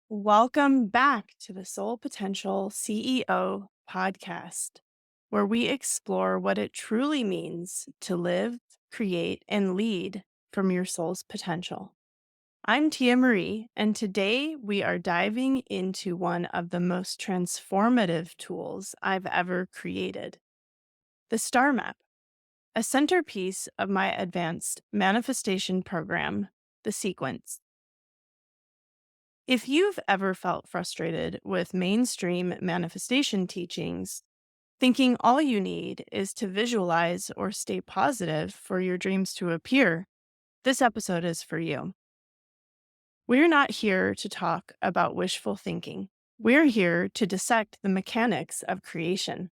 Welcome back to the Soul Potential CEO podcast, where we explore what it truly means to live, create, and lead from your soul's potential. I'm Tia Marie, and today we are diving into one of the most transformative tools I've ever created, the Star Map, a centerpiece of my advanced manifestation program, the Sequence. If you've ever felt frustrated with mainstream manifestation teachings, thinking all you need is to visualize or stay positive for your dreams to appear, this episode is for you. We're not here to talk about wishful thinking. We're here to dissect the mechanics of creation.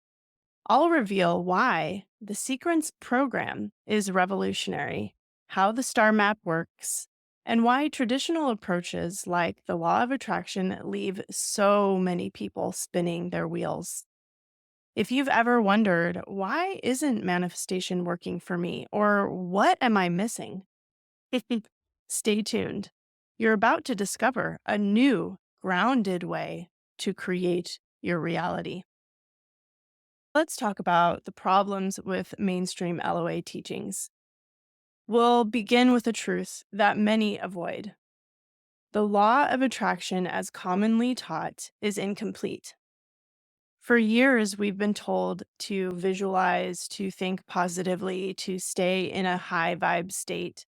I'll reveal why the Sequence program is revolutionary, how the star map works, and why traditional approaches like the law of attraction leave so many people spinning their wheels. If you've ever wondered, why isn't manifestation working for me, or what am I missing? Stay tuned. You're about to discover a new, grounded way to create your reality. Let's talk about the problems with mainstream LOA teachings. We'll begin with a truth that many avoid. The law of attraction, as commonly taught, is incomplete. For years, we've been told to visualize, to think positively, to stay in a high vibe state.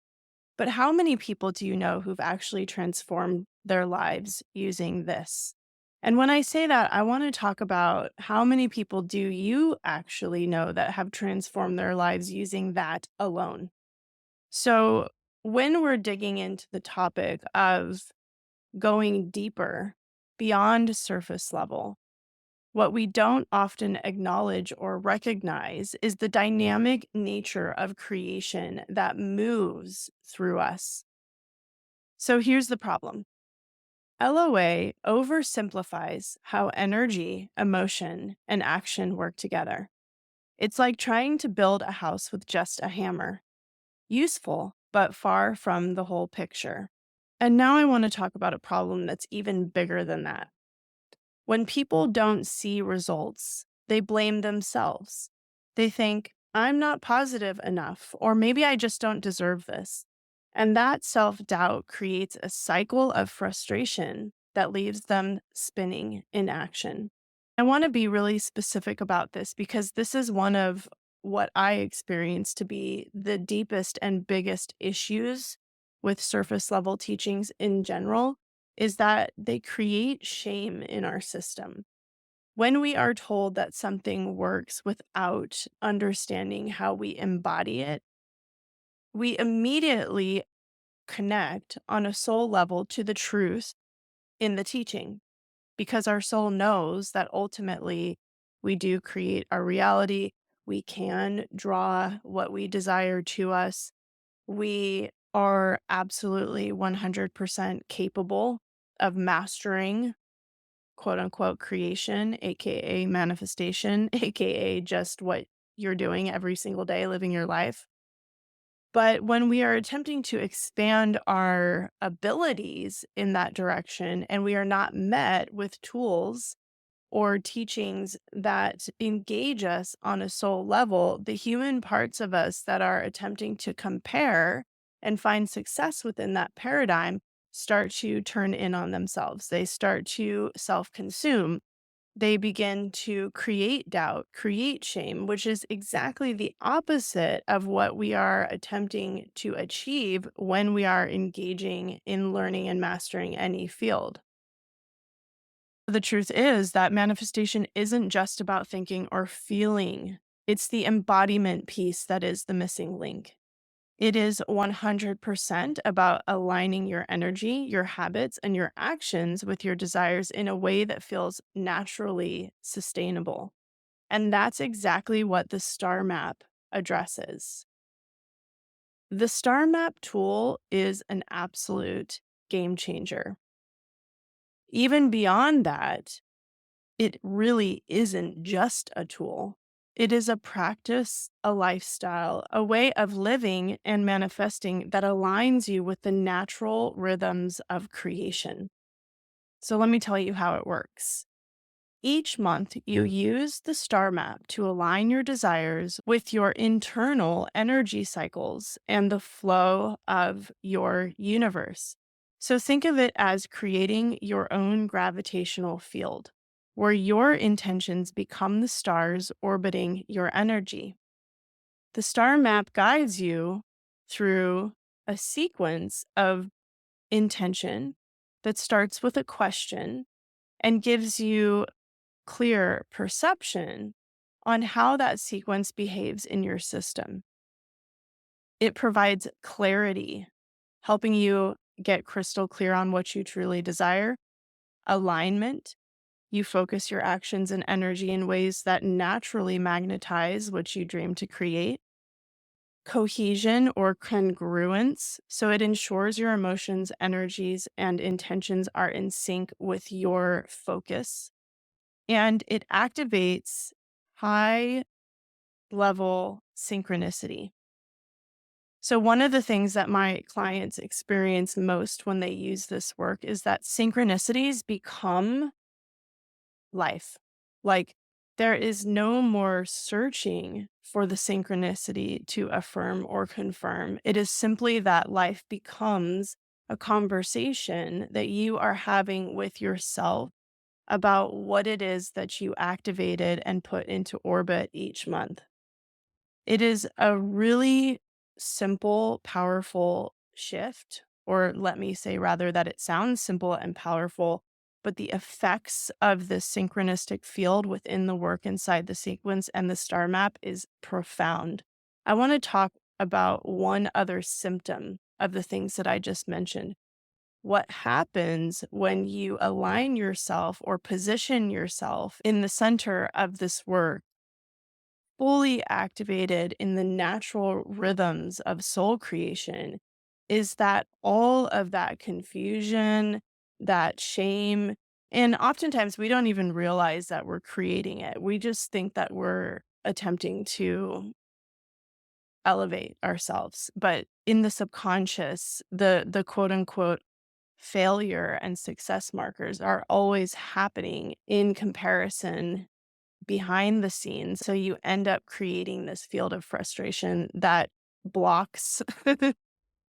But how many people do you know who've actually transformed their lives using this? And when I say that, I want to talk about how many people do you actually know that have transformed their lives using that alone? So, when we're digging into the topic of going deeper beyond surface level, what we don't often acknowledge or recognize is the dynamic nature of creation that moves through us. So here's the problem. LOA oversimplifies how energy, emotion, and action work together. It's like trying to build a house with just a hammer. Useful, but far from the whole picture. And now I want to talk about a problem that's even bigger than that. When people don't see results, they blame themselves. They think, I'm not positive enough, or maybe I just don't deserve this. And that self doubt creates a cycle of frustration that leaves them spinning in action. I want to be really specific about this because this is one of what I experience to be the deepest and biggest issues with surface level teachings in general is that they create shame in our system. When we are told that something works without understanding how we embody it, we immediately connect on a soul level to the truth in the teaching because our soul knows that ultimately we do create our reality. We can draw what we desire to us. We are absolutely 100% capable of mastering quote unquote creation, AKA manifestation, AKA just what you're doing every single day, living your life. But when we are attempting to expand our abilities in that direction and we are not met with tools or teachings that engage us on a soul level, the human parts of us that are attempting to compare and find success within that paradigm start to turn in on themselves. They start to self consume. They begin to create doubt, create shame, which is exactly the opposite of what we are attempting to achieve when we are engaging in learning and mastering any field. The truth is that manifestation isn't just about thinking or feeling. It's the embodiment piece that is the missing link. It is 100% about aligning your energy, your habits, and your actions with your desires in a way that feels naturally sustainable. And that's exactly what the star map addresses. The star map tool is an absolute game changer. Even beyond that, it really isn't just a tool. It is a practice, a lifestyle, a way of living and manifesting that aligns you with the natural rhythms of creation. So let me tell you how it works. Each month, you use the star map to align your desires with your internal energy cycles and the flow of your universe. So think of it as creating your own gravitational field, where your intentions become the stars orbiting your energy. The star map guides you through a sequence of intention that starts with a question and gives you clear perception on how that sequence behaves in your system. It provides clarity, helping you get crystal clear on what you truly desire, alignment. You focus your actions and energy in ways that naturally magnetize what you dream to create. Cohesion or congruence. So it ensures your emotions, energies, and intentions are in sync with your focus. And it activates high level synchronicity. So, one of the things that my clients experience most when they use this work is that synchronicities become life. Like, there is no more searching for the synchronicity to affirm or confirm. It is simply that life becomes a conversation that you are having with yourself about what it is that you activated and put into orbit each month. It is a really simple, powerful shift, or let me say rather that it sounds simple and powerful, but the effects of the synchronistic field within the work inside the sequence and the star map is profound. I want to talk about one other symptom of the things that I just mentioned. What happens when you align yourself or position yourself in the center of this work, fully activated in the natural rhythms of soul creation, is that all of that confusion, that shame, and oftentimes we don't even realize that we're creating it. We just think that we're attempting to elevate ourselves. But in the subconscious, the quote unquote failure and success markers are always happening in comparison behind the scenes. So you end up creating this field of frustration that blocks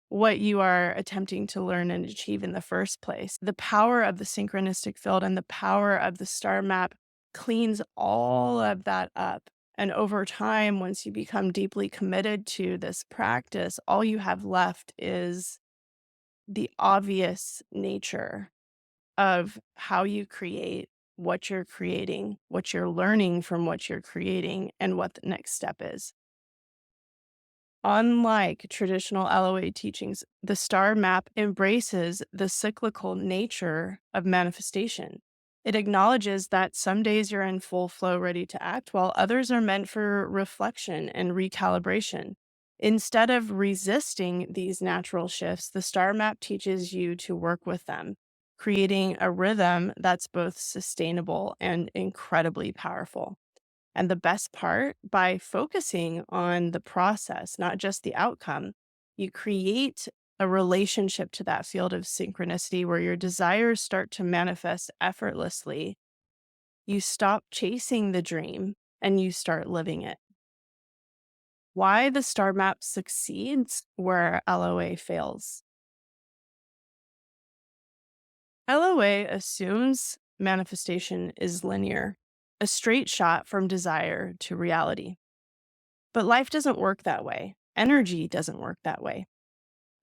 what you are attempting to learn and achieve in the first place. The power of the synchronistic field and the power of the star map cleans all of that up. And over time, once you become deeply committed to this practice, all you have left is the obvious nature of how you create, what you're learning from what you're creating, and what the next step is. Unlike traditional LOA teachings, the star map embraces the cyclical nature of manifestation. It acknowledges that some days you're in full flow, ready to act, while others are meant for reflection and recalibration. Instead of resisting these natural shifts, the star map teaches you to work with them, creating a rhythm that's both sustainable and incredibly powerful. And the best part, by focusing on the process, not just the outcome, you create a relationship to that field of synchronicity where your desires start to manifest effortlessly. You stop chasing the dream and you start living it. Why the star map succeeds where LOA fails. LOA assumes manifestation is linear, a straight shot from desire to reality. But life doesn't work that way. Energy doesn't work that way.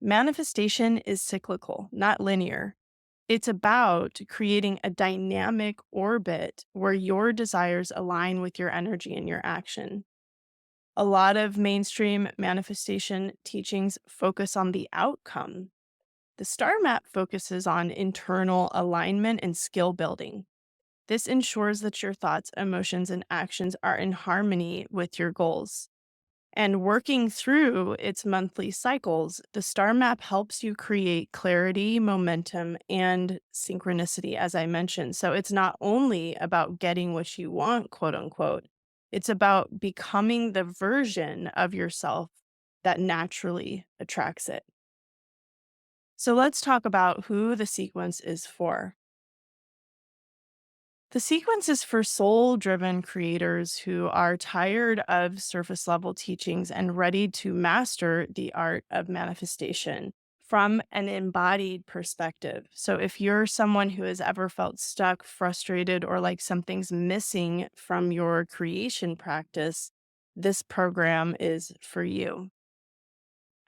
Manifestation is cyclical, not linear. It's about creating a dynamic orbit where your desires align with your energy and your action. A lot of mainstream manifestation teachings focus on the outcome. The star map focuses on internal alignment and skill building. This ensures that your thoughts, emotions, and actions are in harmony with your goals. And working through its monthly cycles, the star map helps you create clarity, momentum, and synchronicity, as I mentioned. So it's not only about getting what you want, quote unquote, it's about becoming the version of yourself that naturally attracts it. So let's talk about who the sequence is for. The sequence is for soul driven creators who are tired of surface level teachings and ready to master the art of manifestation from an embodied perspective. So, if you're someone who has ever felt stuck, frustrated, or like something's missing from your creation practice, this program is for you.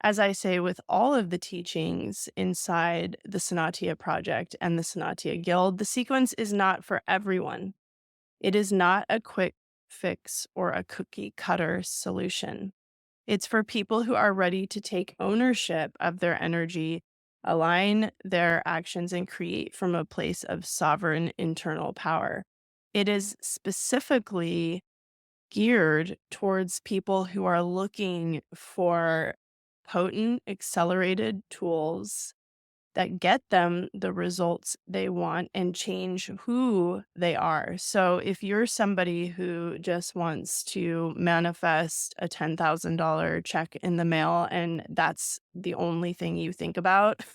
As I say with all of the teachings inside the Sinatia project and the Sinatia Guild, the sequence is not for everyone. It is not a quick fix or a cookie cutter solution. It's for people who are ready to take ownership of their energy, align their actions, and create from a place of sovereign internal power. It is specifically geared towards people who are looking for potent, accelerated tools that get them the results they want and change who they are. So, if you're somebody who just wants to manifest a $10,000 check in the mail and that's the only thing you think about,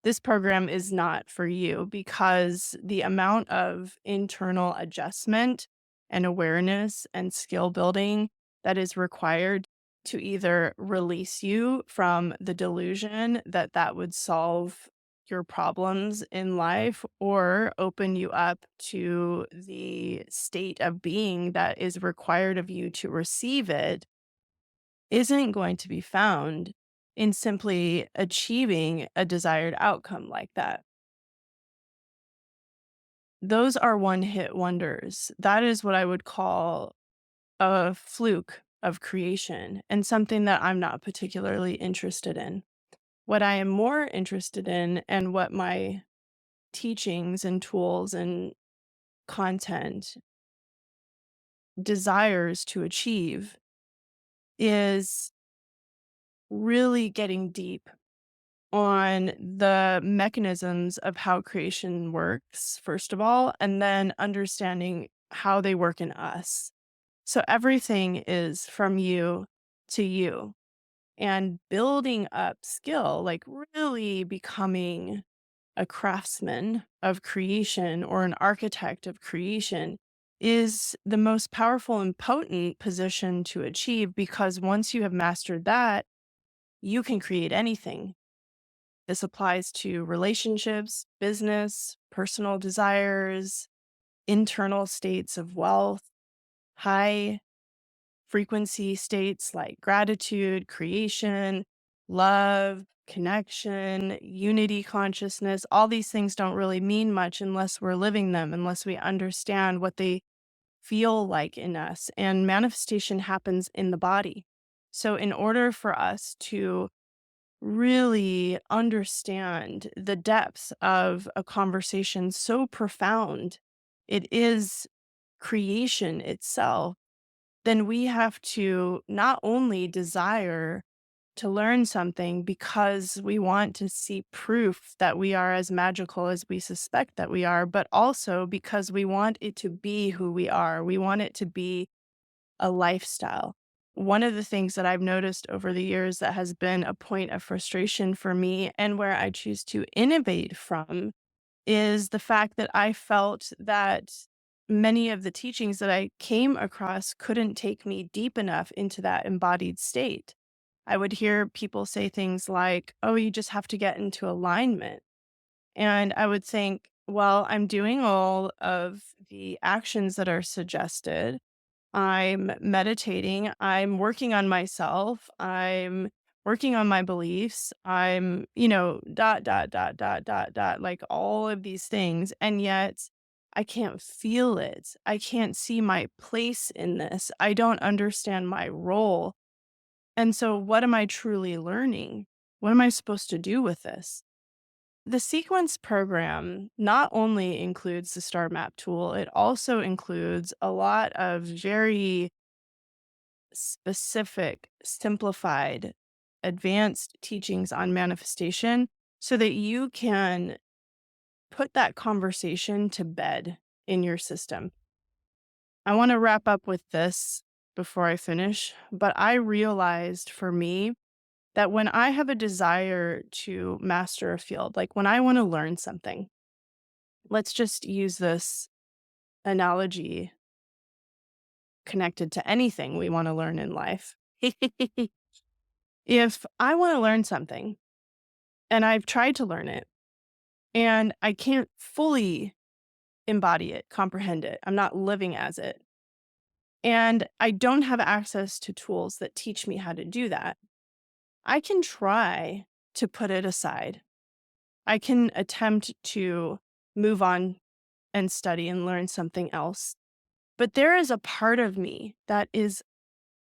this program is not for you because the amount of internal adjustment and awareness and skill building that is required to either release you from the delusion that that would solve your problems in life or open you up to the state of being that is required of you to receive it isn't going to be found in simply achieving a desired outcome like that. Those are one hit wonders. That is what I would call a fluke of creation and something that I'm not particularly interested in. What I am more interested in and what my teachings and tools and content desires to achieve is really getting deep on the mechanisms of how creation works, first of all, and then understanding how they work in us. So everything is from you to you and building up skill, like really becoming a craftsman of creation or an architect of creation is the most powerful and potent position to achieve because once you have mastered that, you can create anything. This applies to relationships, business, personal desires, internal states of wealth, high frequency states like gratitude, creation, love, connection, unity consciousness. All these things don't really mean much unless we're living them, unless we understand what they feel like in us. And manifestation happens in the body. So, in order for us to really understand the depths of a conversation so profound, it is creation itself, then we have to not only desire to learn something because we want to see proof that we are as magical as we suspect that we are, but also because we want it to be who we are. We want it to be a lifestyle. One of the things that I've noticed over the years that has been a point of frustration for me and where I choose to innovate from is the fact that I felt that many of the teachings that I came across couldn't take me deep enough into that embodied state. I would hear people say things like, oh, you just have to get into alignment. And I would think, well, I'm doing all of the actions that are suggested. I'm meditating. I'm working on myself. I'm working on my beliefs. I'm, like all of these things. And yet I can't feel it. I can't see my place in this. I don't understand my role. And so, what am I truly learning? What am I supposed to do with this? The sequence program not only includes the star map tool, it also includes a lot of very specific, simplified, advanced teachings on manifestation so that you can put that conversation to bed in your system. I want to wrap up with this before I finish, but I realized for me that when I have a desire to master a field, like when I want to learn something, let's just use this analogy connected to anything we want to learn in life. If I want to learn something and I've tried to learn it and I can't fully embody it, comprehend it, I'm not living as it, and I don't have access to tools that teach me how to do that, I can try to put it aside. I can attempt to move on and study and learn something else. But there is a part of me that is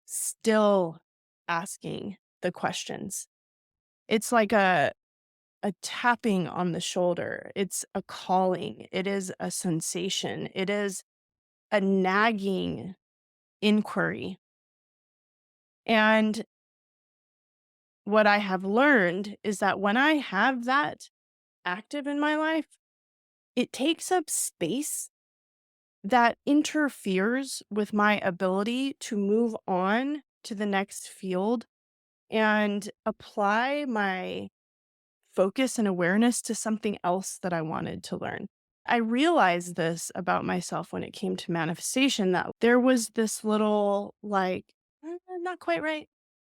still asking the questions. It's like a tapping on the shoulder. It's a calling. It is a sensation. It is a nagging inquiry. And what I have learned is that when I have that active in my life, it takes up space that interferes with my ability to move on to the next field and apply my focus and awareness to something else that I wanted to learn. I realized this about myself when it came to manifestation, that there was this little like, not quite right.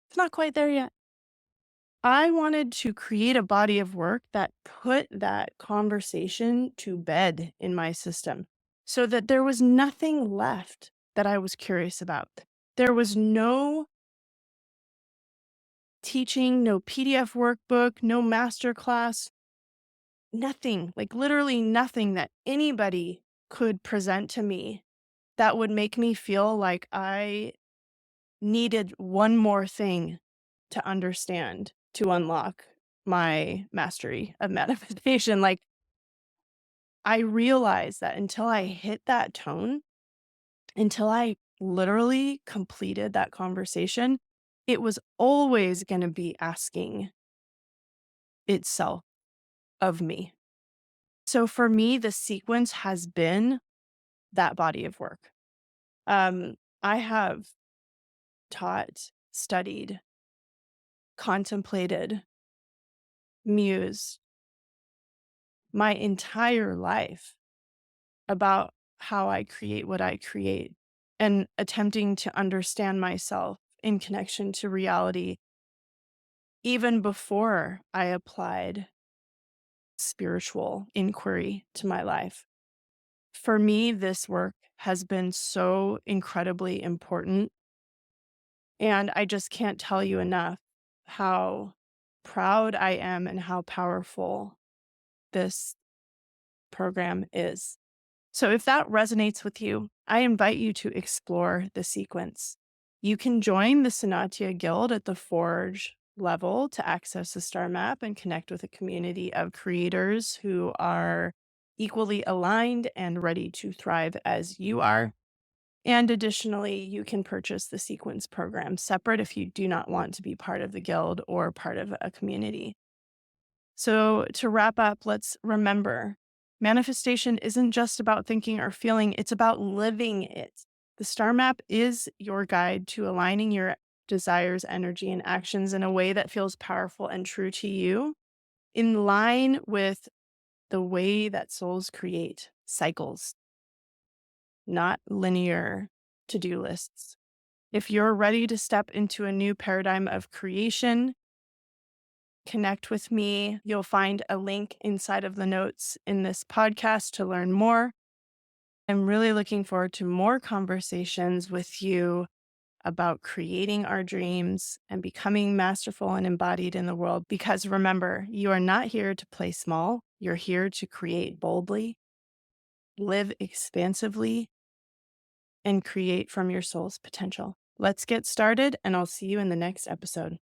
It's not quite there yet. I wanted to create a body of work that put that conversation to bed in my system so that there was nothing left that I was curious about. There was no teaching, no PDF workbook, no masterclass, nothing, like literally nothing that anybody could present to me that would make me feel like I needed one more thing to understand to unlock my mastery of manifestation. Like, I realized that until I hit that tone, until I literally completed that conversation, it was always going to be asking itself of me. So for me, the sequence has been that body of work. I have taught, studied, contemplated, mused my entire life about how I create what I create and attempting to understand myself in connection to reality even before I applied spiritual inquiry to my life. For me, this work has been so incredibly important. And I just can't tell you enough how proud I am and how powerful this program is. So if that resonates with you, I invite you to explore the sequence. You can join the Sinatia Guild at the Forge level to access the star map and connect with a community of creators who are equally aligned and ready to thrive as you are. And additionally, you can purchase the sequence program separate if you do not want to be part of the guild or part of a community. So, to wrap up, let's remember manifestation isn't just about thinking or feeling, it's about living it. The star map is your guide to aligning your desires, energy, and actions in a way that feels powerful and true to you, in line with the way that souls create cycles, not linear to do lists. If you're ready to step into a new paradigm of creation, connect with me. You'll find a link inside of the notes in this podcast to learn more. I'm really looking forward to more conversations with you about creating our dreams and becoming masterful and embodied in the world. Because remember, you are not here to play small. You're here to create boldly, live expansively, and create from your soul's potential. Let's get started, and I'll see you in the next episode.